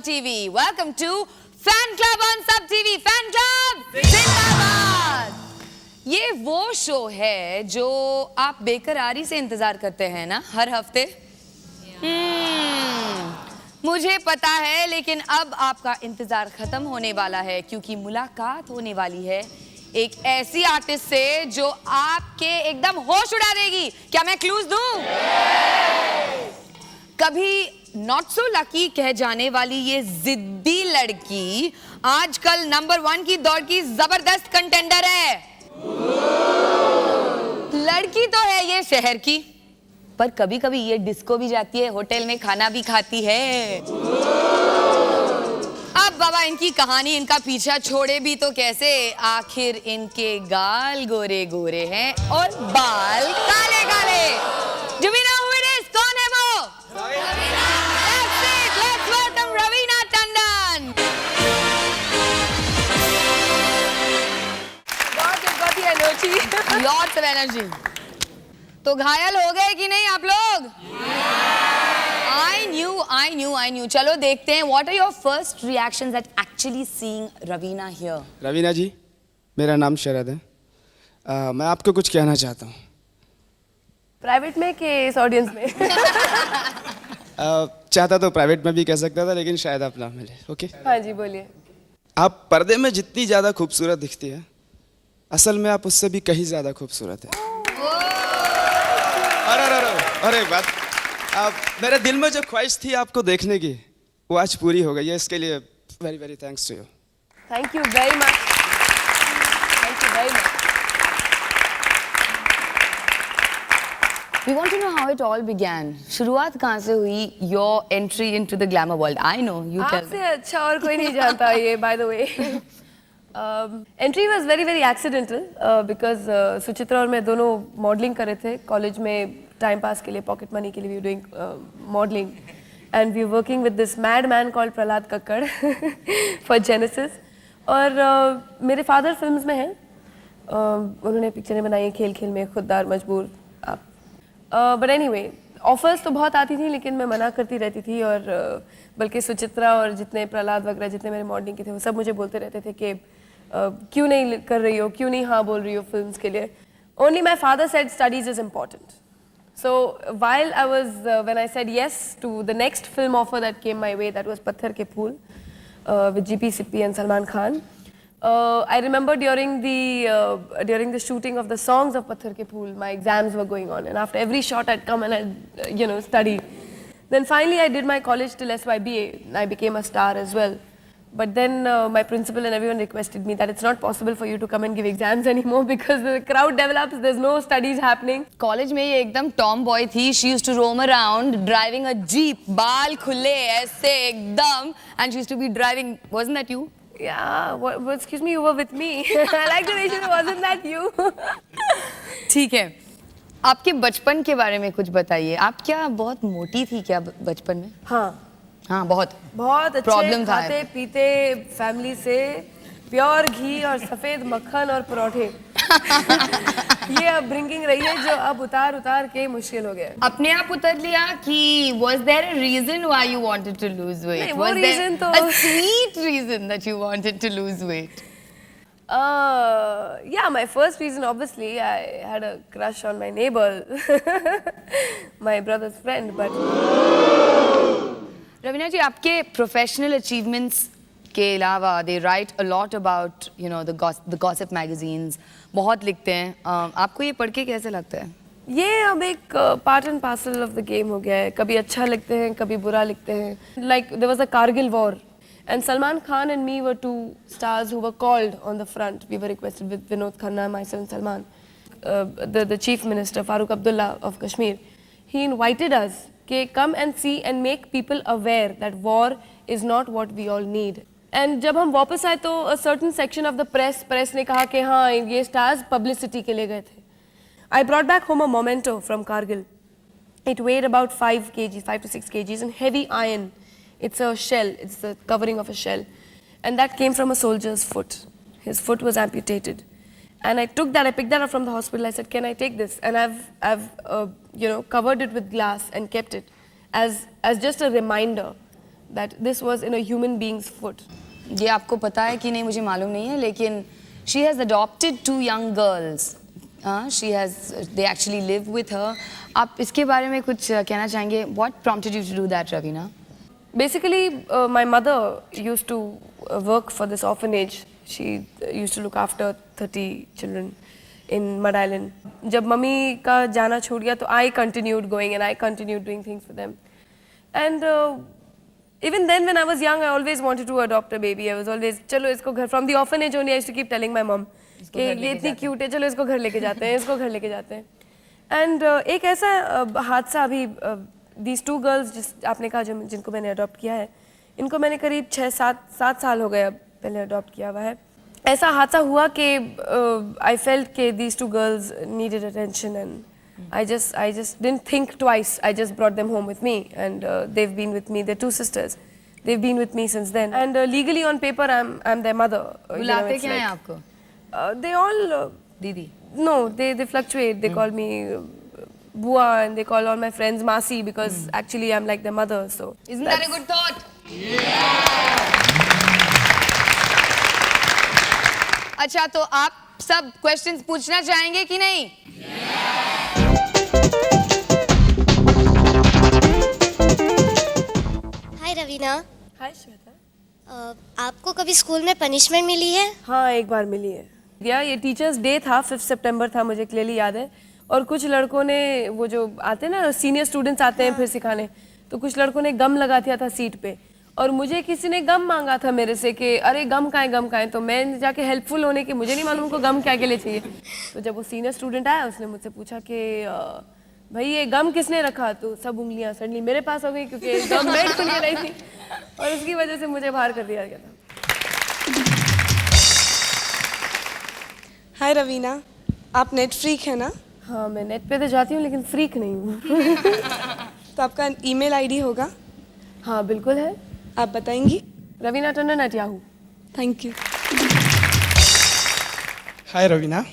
TV. Welcome to Fan Club on Sub TV. Fan Club जिंदाबाद। ये वो show है जो आप बेकरारी से इंतजार करते हैं ना हर हफ्ते। मुझे पता है, लेकिन अब आपका इंतजार खत्म होने वाला है क्योंकि मुलाकात होने वाली है एक ऐसी आर्टिस्ट से जो आपके एकदम होश उड़ा देगी। क्या मैं क्लूज दूं? कभी नॉट सो लकी कह जाने वाली ये जिद्दी लड़की आजकल नंबर 1 की दौड़ की जबरदस्त कंटेंडर है। लड़की तो है ये शहर की, पर कभी कभी ये डिस्को भी जाती है, होटल में खाना भी खाती है। अब बाबा इनकी कहानी इनका पीछा छोड़े भी तो कैसे, आखिर इनके गाल गोरे गोरे हैं और बाल काले काले। Do we know who it is? कौन है वो? That's it. Let's welcome Raveena Tandon. God, you've got the energy. Lots of energy. तो घायल हो गए कि नहीं आप लोग? I knew. चलो देखते हैं. What are your first reactions at actually seeing Raveena here? Raveena जी, मेरा नाम शरद है। मैं आपको कुछ कहना चाहता हूँ। प्राइवेट में कि इस ऑडियंस में? चाहता तो प्राइवेट में भी कह सकता था, लेकिन शायद आप ना मिले। ओके? हाँ जी, बोलिए। आप पर्दे में जितनी ज़्यादा खूबसूरत दिखती है, असल में आप उससे भी कहीं ज़्यादा खूबसूरत है। अरे बात, मेरे दिल में जो ख्वाहिश थी आपको देखने की, वो आज पूरी हो गई है। इसके लिए very very thanks to you. Thank you very much. Thank you very much. We want to know how it all began. शुरुआत कहाँ से हुई? Your entry into the glamour world. I know. You tell. आपसे अच्छा और कोई नहीं जानता ये, by the way. Entry was very very accidental because Suchitra और मैं दोनों मॉडलिंग कर रहे थे कॉलेज में, टाइम पास के लिए, पॉकेट मनी के लिए। we were doing modeling and we were working with this mad man called Prahlad Kakkar for Genesis। और मेरे फादर फिल्म्स में हैं, उन्होंने पिक्चरें बनाई हैं, खेल खेल में, खुददार, मजबूर, आप। बट एनीवे, ऑफर्स तो बहुत आती थी लेकिन मैं मना करती रहती थी। और बल्कि सुचित्रा और जितने प्रहलाद वगैरह जितने मेरे मॉडलिंग के थे वो सब मुझे बोलते रहते थे कि क्यों नहीं कर रही हो, क्यों नहीं हाँ बोल रही हो फिल्म्स के लिए। Only my father said studies is important. So while I was, when I said yes to the next film offer that came my way, that was Patthar Ke Phool with GP Sippy and Salman Khan. I remember during the shooting of the songs of Patthar Ke Phool, my exams were going on, and after every shot I'd come and I'd study. Then finally I did my college till SYBA, and I became a star as well. But then my principal and everyone requested me that it's not possible for you to come and give exams anymore because the crowd develops, there's no studies happening. College में ये एकदम Tom boy थी. She used to roam around driving a jeep, बाल खुले ऐसे एकदम, and she used to be driving. Wasn't that you? Yeah, excuse me, you were with me. I like the way she wasn't that you. ठीक है. आपके बचपन के बारे में कुछ बताइए. आप क्या बहुत मोटी थी क्या बचपन में? हाँ, बहुत अच्छे खाते पीते फैमिली से, प्योर घी और सफेद मक्खन और परोठे। ये अब ब्रिंगिंग रही है जो अब उतार के मुश्किल हो गया। अपने आप उतर लिया कि was there a reason why you wanted to lose weight? नहीं, वो reason तो a sweet reason that you wanted to lose weight? Yeah, my first reason, obviously, I had a crush on my neighbor, my brother's friend, but Raveena जी, आपके professional achievements के अलावा they write a lot about the gossip magazines, बहुत लिखते हैं. आपको ये पढ़ के कैसे लगता है? ये अब एक part and parcel of the game हो गया है. कभी अच्छा लिखते हैं, कभी बुरा लिखते हैं. Like there was a Kargil war and Salman Khan and me were two stars who were called on the front. We were requested with Vinod Khanna, myself and Salman. The chief minister Farooq Abdullah of Kashmir, he invited us कि come and see and make people aware that war is not what we all need. And जब हम वापस आए तो a certain section of the press ने कहा कि हाँ ये stars publicity के लिए गए थे. I brought back home a memento from Kargil. It weighed about 5 to 6 kgs and heavy iron. It's a shell, it's the covering of a shell. And that came from a soldier's foot. His foot was amputated. And I took that, I picked that up from the hospital. I said, can I take this? And I've covered it with glass and kept it as just a reminder that this was in a human being's foot. ये आपको पता है कि नहीं मुझे मालूम नहीं है, लेकिन she has adopted 2 young girls. They actually live with her. आप इसके बारे में कुछ कहना चाहेंगे? What prompted you to do that, Ravina? Basically, my mother used to work for this orphanage. She used to look after 30 children in Mud Island. जब mummy का जाना छूट गया तो I continued going and I continued doing things for them. And even then when I was young, I always wanted to adopt a baby. I was always, चलो इसको घर, from the orphanage only I used to keep telling my mom कि ये इतनी cute है, चलो इसको घर लेके जाते हैं, इसको घर लेके जाते हैं. And एक ऐसा हादसा अभी these 2 girls जिस आपने कहा जिनको मैंने अडॉप्ट किया है, इनको मैंने करीब 6-7 साल हो गए अब पहले अडॉप्ट किया हुआ है. ऐसा हादसा हुआ कि I felt कि these 2 girls needed attention and I just didn't think twice. I just brought them home with me and they've been with me. They're 2 sisters. They've been with me since then. And legally on paper, I'm their mother. बुलाते क्या हैं आपको? They all दीदी. no, they fluctuate. They call me Bua and they call all my friends Masi because actually I'm like their mother. So Isn't that a good thought? अच्छा तो आप सब questions पूछना चाहेंगे कि नहीं? हाय रवीना, हाय श्वेता. आपको कभी स्कूल में पनिशमेंट मिली है? हाँ, एक बार मिली है. ये टीचर्स डे था, 5 सितंबर था, मुझे क्लियरली याद है. और कुछ लड़कों ने वो जो आते हैं ना सीनियर स्टूडेंट्स आते हैं फिर सिखाने, तो कुछ लड़कों ने गम लगा दिया था सीट पे और मुझे किसी ने गम मांगा था मेरे से कि अरे गम कहाँ है. तो मैं जाके हेल्पफुल होने के, मुझे नहीं मालूम उनको गम क्या के लिए चाहिए. तो जब वो सीनियर स्टूडेंट आया उसने मुझसे पूछा कि भाई ये गम किसने रखा. तो सब उंगलियां सडनली मेरे पास हो गई क्योंकि गम मैं खुल के रही थी और उसकी वजह से मुझे बाहर कर दिया गया था. हाय रवीना, आप नेट फ्रीक है ना? हाँ, मैं नेट पे तो जाती हूँ लेकिन फ्रीक नहीं हूँ. तो आपका ईमेल आईडी होगा? हाँ बिल्कुल है. आप बताएंगी? ravina@yahoo. Thank you. हाय रवीना,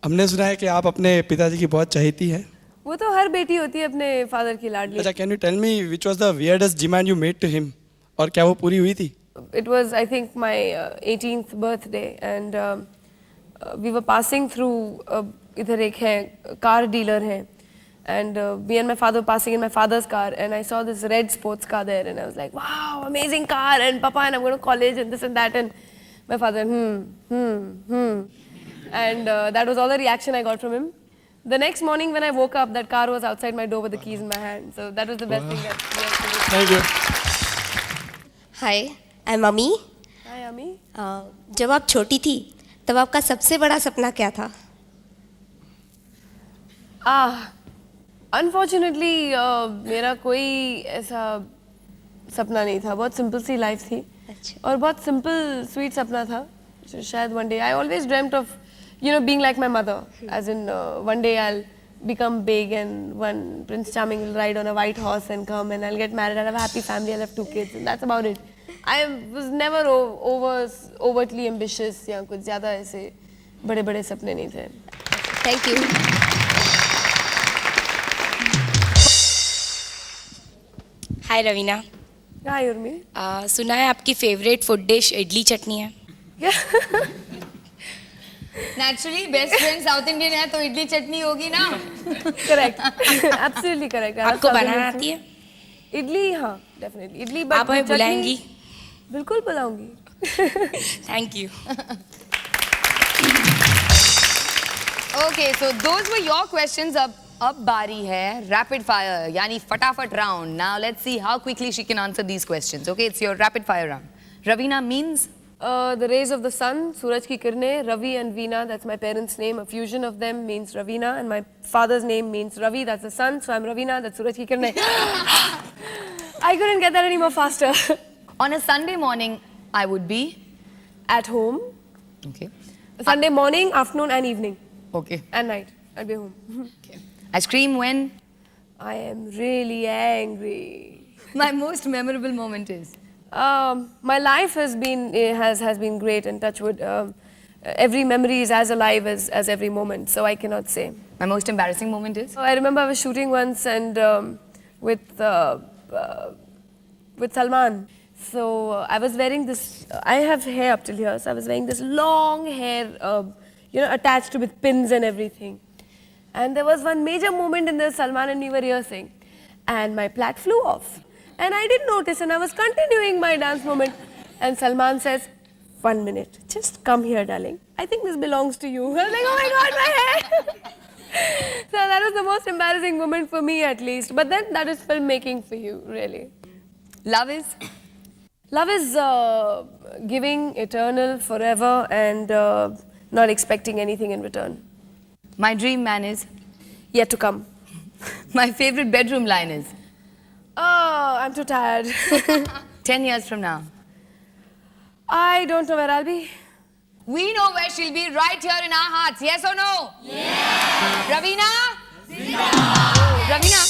हमने सुना है कि आप अपने पिताजी की बहुत चहेती हैं. वो तो हर बेटी होती है अपने फादर की लाडली. अच्छा, can you tell me which was the weirdest demand you made to him, और क्या वो पूरी हुई थी? It was I think my 18th birthday and we were passing through इधर एक है कार डीलर है and me and my father were passing in my father's car and I saw this red sports car there and I was like, wow, amazing car and papa and I'm going to college and this and that. And my father and that was all the reaction I got from him. The next morning when I woke up, that car was outside my door with the keys in my hand. So that was the best thing that we had to do. Thank you. Hi, I am mummy. Hi Ami. जब आप छोटी थी तब आपका सबसे बड़ा सपना क्या था? अनफॉर्चुनेटली मेरा कोई ऐसा सपना नहीं था. बहुत सिंपल सी लाइफ थी और बहुत सिंपल स्वीट सपना था. So, शायद one day I always dreamt of being like my mother, as in one day I'll become big and one Prince Charming will ride on a white horse and come and I'll get married, I'll have a happy family, I'll have 2 kids and that's about it. I was never overtly ambitious या कुछ ज़्यादा ऐसे बड़े सपने नहीं थे. Thank you. Hi Raveena. Hi Urmi. सुना है आपकी favourite food dish idli chutney है. Naturally best friend south Indian है तो इडली चटनी होगी ना. Correct. Absolutely correct. आपको बनाना आती है? इडली, हाँ डेफिनेटली इडली. आप हमें बुलाएंगी? बिल्कुल बुलाऊंगी. Thank you. Okay, so those were your questions. अब बारी है रैपिड फायर यानी फटाफट round. Now let's see how quickly she can answer these questions. Okay, it's your rapid fire round. Ravina means The rays of the sun, सूरज की किरणें. Ravi and Veena, that's my parents' name. A fusion of them means Ravina, and my father's name means Ravi, that's the sun. So I'm Ravina, that's सूरज की किरणें. I couldn't get that any more faster. on a Sunday morning I would be At home, okay. Sunday morning, afternoon and evening Okay. and night. I'll be home. I scream when I am really angry. my most memorable moment is My life has been great and touch wood. Every memory is as alive as every moment, so I cannot say. my most embarrassing moment is I remember I was shooting once and with with Salman. So I was wearing this. I have hair up till here, so I was wearing this long hair, attached with pins and everything. And there was one major moment in the Salman and me were rehearsing, and my plaid flew off, and I didn't notice, and I was continuing my dance moment, and Salman says, "1 minute, just come here, darling. I think this belongs to you." I was like, "Oh my God, my hair!" So that was the most embarrassing moment for me, at least. But then that is filmmaking for you, really. Love is? Love is giving, eternal, forever, and not expecting anything in return. My dream man is? Yet to come. My favorite bedroom line is? Oh, I'm too tired. 10 years from now. I don't know where I'll be. We know where she'll be, right here in our hearts. Yes or no? Yes. Raveena? Raveena,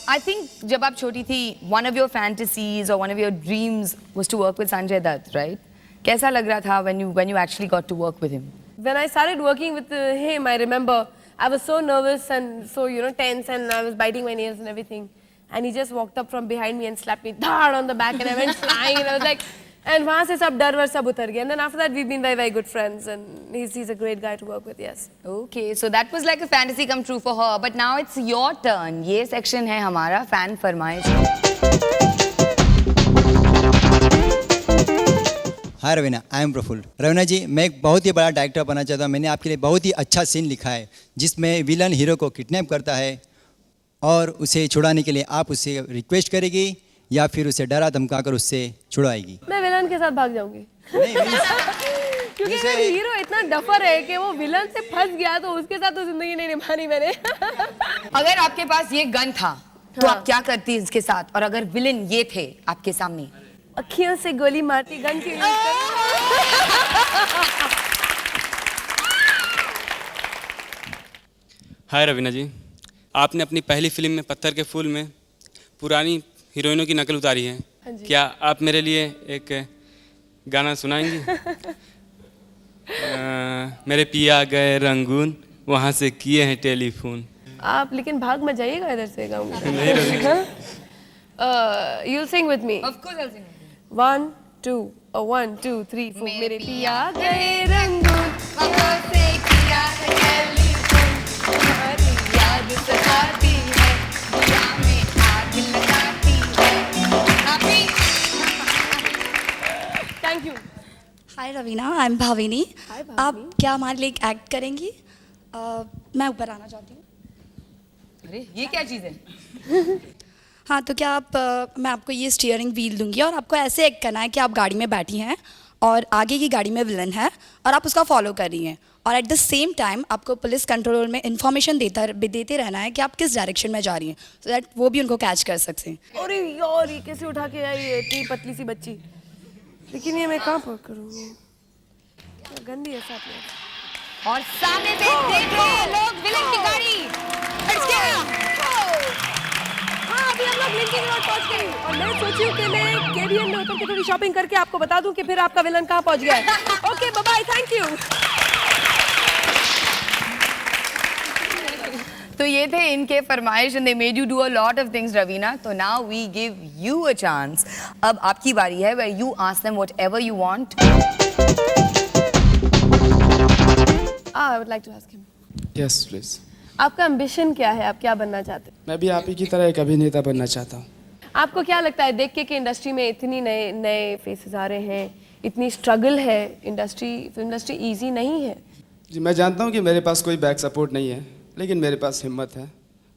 I think जब आप छोटी थी, one of your fantasies or one of your dreams was to work with Sanjay Dutt, right? कैसा लग रहा था when you actually got to work with him? When I started working with him, I remember I was so nervous and so tense, and I was biting my nails and everything. And he just walked up from behind me and slapped me hard on the back, and I went flying. And I was like, and वहाँ से सब डर वर सब उतर गया. And then after that, we've been very, very good friends, and he's a great guy to work with. Yes. Okay, so that was like a fantasy come true for her. But now it's your turn. ये section है हमारा fan फरमाइश. हाय Raveena, I am Praful. Raveena जी, मैं एक बहुत ही बड़ा director बनना चाहता हूँ. मैंने आपके लिए बहुत ही अच्छा सीन लिखा है जिसमें विलन हीरो को किडनैप करता है और उसे छुड़ाने के लिए आप उससे रिक्वेस्ट करेगी या फिर उसे डरा धमका कर उससे छुड़ाएगी. मैं विलन के साथ भाग जाऊंगी. क्योंकि अगर हीरो इतना डफर है कि वो विलन से फंस गया तो उसके साथ तो जिंदगी नहीं निभानी मैंने. अगर आपके पास ये गन था तो आप क्या करती इसके साथ? और अगर विलन ये थे आपके सामने? अखियों से गोली मारती, गन की हाय रवीना जी, आपने अपनी पहली फिल्म में पत्थर के फूल में पुरानी हीरोइनों की नकल उतारी है. क्या आप मेरे लिए एक गाना सुनाएंगी? मेरे पिया गए रंगून, वहाँ से किए हैं टेलीफोन. आप लेकिन भाग मत जाइएगा इधर से गाऊंगी. You'll sing with me. Of course I'll sing. 1 2 1 2 3 4. मेरे पिया गए रंगून, वहाँ से किया है टेलीफोन, तुम्हारी याद सताती है, दिया में आग लगाती है. Thank you. Hi Raveena, I am Bhavini. आप क्या हमारे लिए एक्ट करेंगी? मैं ऊपर आना चाहती हूँ. अरे ये क्या चीज़ है? हाँ, तो क्या आप मैं आपको ये स्टीयरिंग व्हील दूंगी और आपको ऐसे एक्ट करना है कि आप गाड़ी में बैठी हैं और आगे की गाड़ी में विलन है और आप उसका फॉलो कर रही हैं, और एट द सेम टाइम आपको पुलिस कंट्रोल रूम में इन्फॉर्मेशन देते रहना है कि आप किस डायरेक्शन में जा रही हैं, सो दैट वो भी उनको कैच कर सकते हैं. अरे यार, ये कैसे उठा के आई है इतनी पतली सी बच्ची? लेकिन ये मैं कहाँ पर करूँगी? गंदी है साथ में. और सामने से देख रहे हैं लोग विलन की गाड़ी. हाँ, अभी हम लोग लिंकिंग रोड पहुंच गए और मैं सोची हूँ कि मैं केडीएम में उतर के थोड़ी शॉपिंग करके आपको बता दूं कि फिर आपका विलन कहाँ पहुंच गया है. Okay, bye bye, thank you. तो ये थे इनके फरमाइश and they made you do a lot of things, Raveena. तो now we give you a chance. अब आपकी बारी है where you ask them whatever you want. I would like to ask him. Yes, please. आपका ambition क्या है? आप क्या बनना चाहते हैं? मैं भी आप ही की तरह एक अभिनेता बनना चाहता हूँ. आपको क्या लगता है देख के कि इंडस्ट्री में इतनी नए फेसेस आ रहे हैं, इतनी स्ट्रगल है इंडस्ट्री, फिल्म इंडस्ट्री इजी नहीं है? जी, मैं जानता हूँ कि मेरे पास कोई बैक सपोर्ट नहीं है, लेकिन मेरे पास हिम्मत है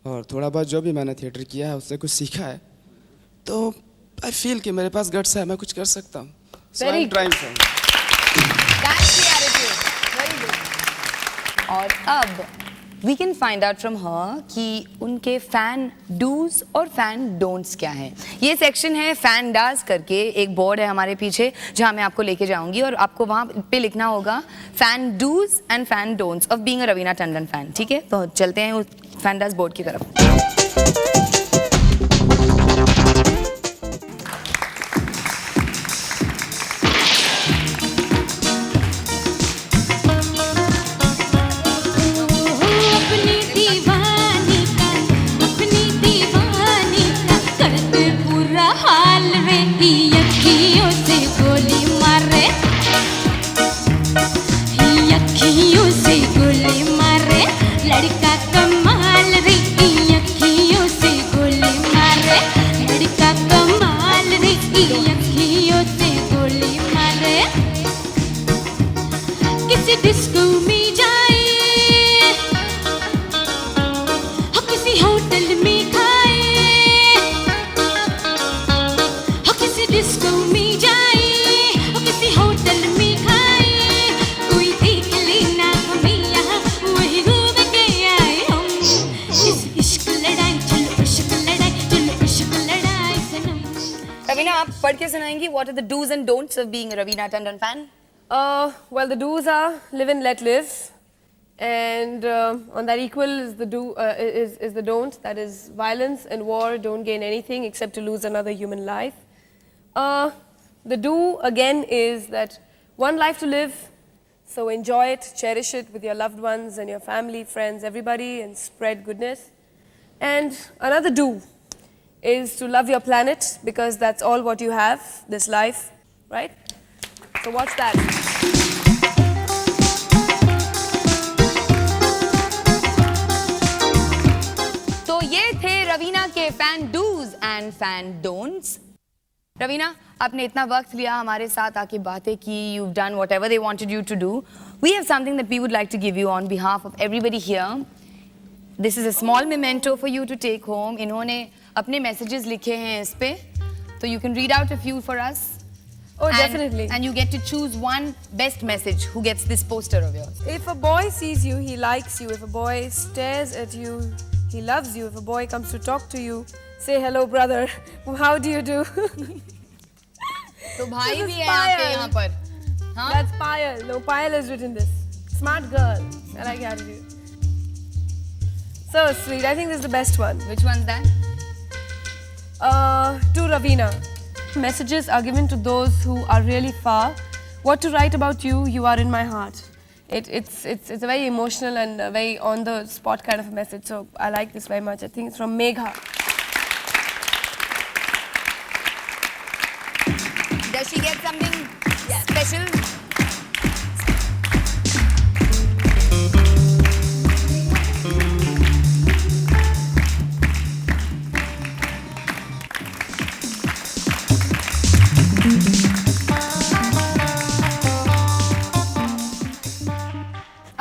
और थोड़ा बहुत जो भी मैंने थिएटर किया है उससे कुछ सीखा है, तो आई फील कि मेरे पास गट्स है, मैं कुछ कर सकता हूँ. So I'm trying for it. That's the attitude. Very good. और अब we can find out from her कि उनके फैन डूज और फैन डोंट्स क्या हैं. ये सेक्शन है फैन डाज करके, एक बोर्ड है हमारे पीछे जहाँ मैं आपको लेके जाऊंगी और आपको वहाँ पे लिखना होगा fan dos and fan don'ts of being a Raveena Tandon fan. ठीक है, तो चलते हैं उस फैन डाज बोर्ड की तरफ. हाल डिस्को में जाए, हो किसी होटल में खाए, हो किसी डिस्को में जाए, हो किसी होटल में खाए, कोई देख लेना हमें यहाँ वही घूम के आए हम। इस इश्क लड़ाई चलो इश्क लड़ाई चलो इश्क लड़ाई सनम। रवीना, आप पढ़ के सुनाएंगी what are the do's and don'ts of being a Raveena Tandon fan? Well, the do's are live and let live, and on that equal is the is the don't. That is violence and war don't gain anything except to lose another human life. The do again is that one life to live, so enjoy it, cherish it with your loved ones and your family, friends, everybody, and spread goodness. And another do is to love your planet because that's all what you have, this life, right? So watch that. तो ये थे रवीना के fan dos and fan don'ts. Raveena, आपने इतना वक्त लिया हमारे साथ आके बातें की, you've done whatever they wanted you to do. We have something that we would like to give you on behalf of everybody here. This is a small memento for you to take home. इन्होंने अपने messages लिखे हैं इस पे, so you can read out a few for us. Oh, definitely. And you get to choose one best message. Who gets this poster of yours? If a boy sees you, he likes you. If a boy stares at you, he loves you. If a boy comes to talk to you, say hello, brother. How do you do? तो भाई This भी is है आपके Payal. यहाँ पर, हाँ? That's Payal. No, Payal has written this. Smart girl. I like your attitude. So sweet. I think this is the best one. Which one's that? To Raveena. Messages are given to those who are really far. What to write about you? You are in my heart. It's a very emotional and a very on the spot kind of a message. So I like this very much. I think it's from Megha. Does she get something special?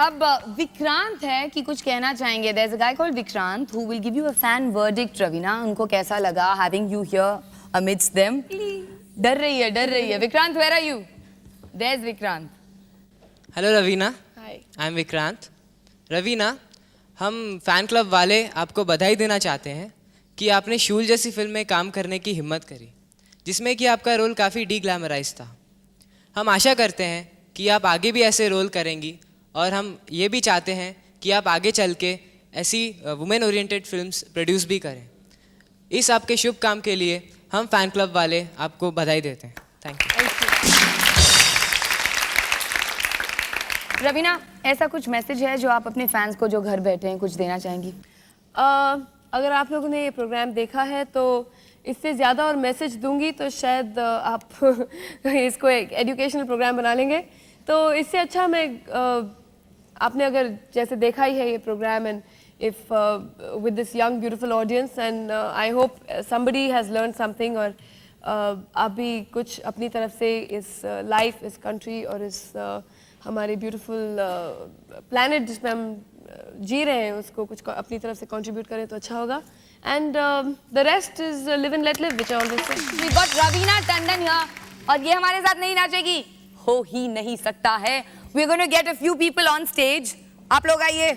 अब विक्रांत है कि कुछ कहना चाहेंगे। There's a guy called Vikrant who will give you a fan verdict. Raveena, उनको कैसा लगा having you here amidst them? डर रही है। Vikrant, where are you? There's Vikrant. Hello Raveena. Hi. I am Vikrant. Raveena, हम फैन क्लब वाले आपको बधाई देना चाहते हैं कि आपने शूल जैसी फिल्म में काम करने की हिम्मत करी, जिसमें कि आपका रोल काफ़ी डीग्लैमराइज था। हम आशा करते हैं कि आप आगे भी ऐसे रोल करेंगी, और हम ये भी चाहते हैं कि आप आगे चल के ऐसी वुमेन ओरिएंटेड फिल्म्स प्रोड्यूस भी करें। इस आपके शुभ काम के लिए हम फैन क्लब वाले आपको बधाई देते हैं। Thank you. रवीना, ऐसा कुछ मैसेज है जो आप अपने फैंस को जो घर बैठे हैं कुछ देना चाहेंगी? अगर आप लोगों ने ये प्रोग्राम देखा है तो इससे ज़्यादा और मैसेज दूंगी तो शायद आप इसको एक एजुकेशनल प्रोग्राम बना लेंगे। तो इससे अच्छा मैं आपने अगर जैसे देखा ही है ये programme, and if with this young beautiful audience, and I hope somebody has learn something, और आप भी कुछ अपनी तरफ से इस लाइफ, इस कंट्री और इस हमारे ब्यूटीफुल प्लैनेट जिसमें हम जी रहे हैं उसको कुछ अपनी तरफ से कंट्रीब्यूट करें तो अच्छा होगा। And the rest is live and let live, which I always say. We got Raveena Tandon here, और ये हमारे साथ नहीं नाचेगी, हो ही नहीं सकता है। We are going to get a few people on stage. आप लोग आइए।